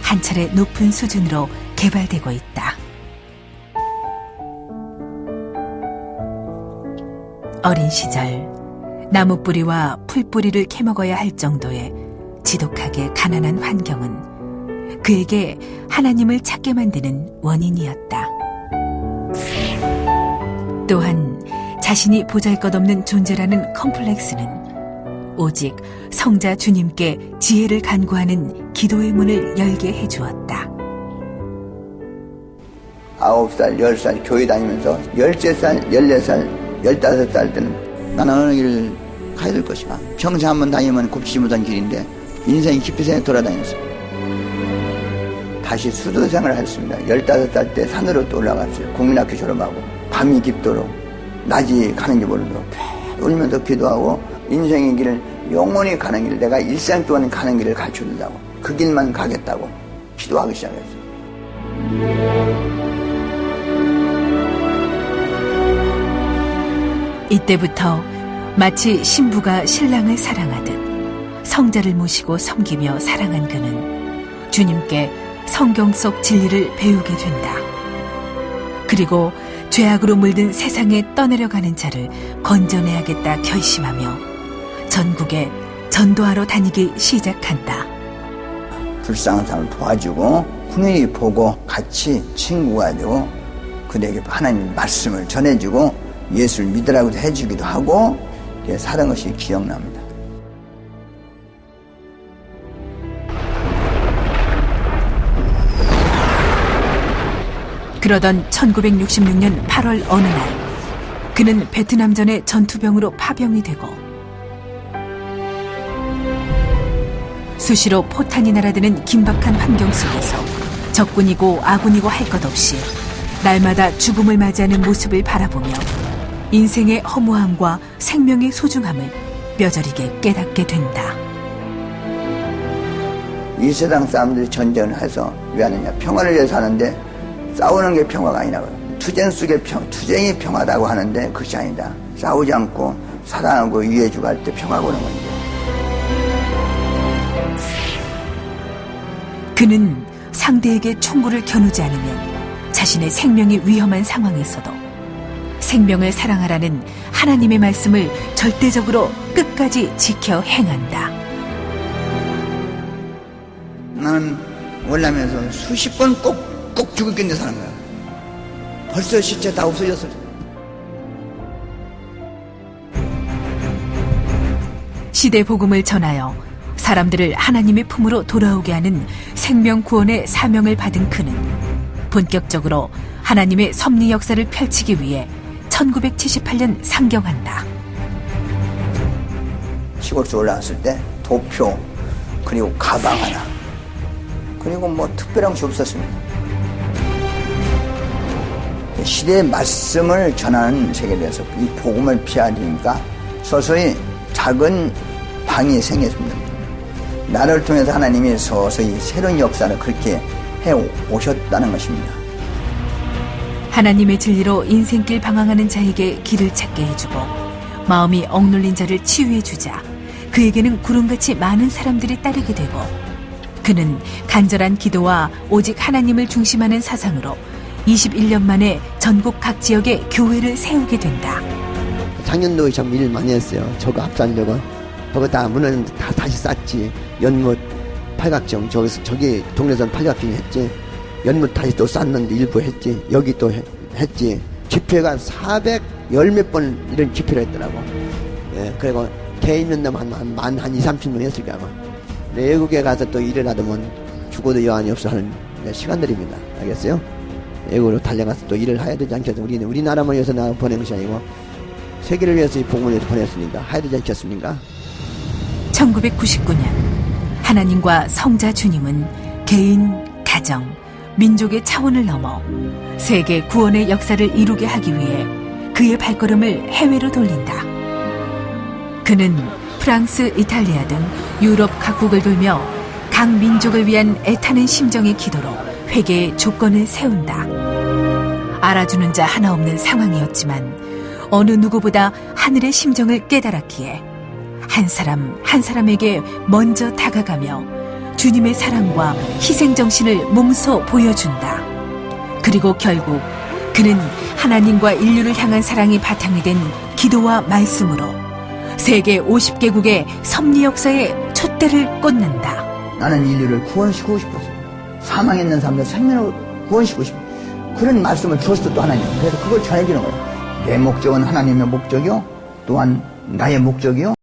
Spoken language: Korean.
한 차례 높은 수준으로 개발되고 있다. 어린 시절 나무 뿌리와 풀 뿌리를 캐먹어야 할 정도의 지독하게 가난한 환경은 그에게 하나님을 찾게 만드는 원인이었다. 또한 자신이 보잘것없는 존재라는 컴플렉스는 오직 성자 주님께 지혜를 간구하는 기도의 문을 열게 해주었다. 9살, 10살 교회 다니면서 13살, 14살, 15살 때는 나는 어느 길을 가야 될 것이다. 평생 한번 다니면 곱지 못한 길인데 인생이 깊이 생각 돌아다녔어. 다시 수도 생활을 했습니다. 15살 때 산으로 또 올라갔어요. 국민학교 졸업하고 밤이 깊도록 낮이 가는지 모르도록 울면서 기도하고 인생의 길을 영원히 가는 길, 내가 일생 동안 가는 길을 가르쳐준다고, 그 길만 가겠다고 기도하기 시작했어요. 이때부터 마치 신부가 신랑을 사랑하듯 성자를 모시고 섬기며 사랑한 그는 주님께 성경 속 진리를 배우게 된다. 그리고 죄악으로 물든 세상에 떠내려가는 자를 건져내야겠다 결심하며 전국에 전도하러 다니기 시작한다. 불쌍한 사람을 도와주고 hun연히 보고 같이 친구가 되고 그들에게 하나님 말씀을 전해주고 예수를 믿으라고 해주기도 하고 살은 것이 기억납니다. 그러던 1966년 8월 어느 날 그는 베트남전의 전투병으로 파병이 되고 수시로 포탄이 날아드는 긴박한 환경 속에서 적군이고 아군이고 할 것 없이 날마다 죽음을 맞이하는 모습을 바라보며 인생의 허무함과 생명의 소중함을 뼈저리게 깨닫게 된다. 이 세상 사람들이 전쟁을 해서 왜 하느냐? 평화를 위해서 하는데 싸우는 게 평화가 아니라고. 투쟁 속의 투쟁이 평화다고 하는데 그것이 아니다. 싸우지 않고 사랑하고 이해해주고 할 때 평화가 오는 건데. 그는 상대에게 총구를 겨누지 않으면 자신의 생명이 위험한 상황에서도 생명을 사랑하라는 하나님의 말씀을 절대적으로 끝까지 지켜 행한다. 나는 월남에서 수십 번 꼭 죽었겠네 사는 거야. 벌써 시체 다 없어졌어. 시대 복음을 전하여 사람들을 하나님의 품으로 돌아오게 하는 생명 구원의 사명을 받은 그는 본격적으로 하나님의 섭리 역사를 펼치기 위해 1978년 상경한다. 시골서 올라왔을 때 도표 그리고 가방 하나 그리고 뭐 특별한 것이 없었습니다. 시대의 말씀을 전하는 세계에 대해서 이 복음을 피하니까 서서히 작은 방이 생겼습니다. 나를 통해서 하나님이 서서히 새로운 역사를 그렇게 해 오셨다는 것입니다. 하나님의 진리로 인생길 방황하는 자에게 길을 찾게 해주고 마음이 억눌린 자를 치유해주자 그에게는 구름같이 많은 사람들이 따르게 되고 그는 간절한 기도와 오직 하나님을 중심하는 사상으로 21년 만에 전국 각 지역에 교회를 세우게 된다. 작년도 참 일 많이 했어요. 저거 합산적은. 저거 다 문은 다 다시 쌌지. 연못 팔각정 저기 동네선 팔각정 했지. 연못 다시 또 쌌는데 일부 했지. 여기 또 했지. 집회가 410몇 번 이런 집회를 했더라고. 예, 그리고 개 있는 놈 한 2, 30명 했을 거야 아마. 외국에 가서 또 일을 하더면 죽어도 여한이 없어 하는 시간들입니다. 알겠어요? 외국으로 달려가서 또 일을 해야 되지 않겠습니까? 우리는 우리나라만 위해서 나 보낸 것이 아니고 세계를 위해서 이 복음을 위해서 보냈으니까 해야 되지 않겠습니까? 1999년 하나님과 성자 주님은 개인, 가정, 민족의 차원을 넘어 세계 구원의 역사를 이루게 하기 위해 그의 발걸음을 해외로 돌린다. 그는 프랑스, 이탈리아 등 유럽 각국을 돌며 각 민족을 위한 애타는 심정의 기도로 회개의 조건을 세운다. 알아주는 자 하나 없는 상황이었지만 어느 누구보다 하늘의 심정을 깨달았기에 한 사람 한 사람에게 먼저 다가가며 주님의 사랑과 희생정신을 몸소 보여준다. 그리고 결국 그는 하나님과 인류를 향한 사랑이 바탕이 된 기도와 말씀으로 세계 50개국의 섭리 역사에 촛대를 꽂는다. 나는 인류를 구원시키고 싶었어요. 사망에 있는 사람들 생명을 구원시키고 싶어요. 그런 말씀을 주었어 또 하나님. 그래서 그걸 전해주는 거예요. 내 목적은 하나님의 목적이요, 또한 나의 목적이요.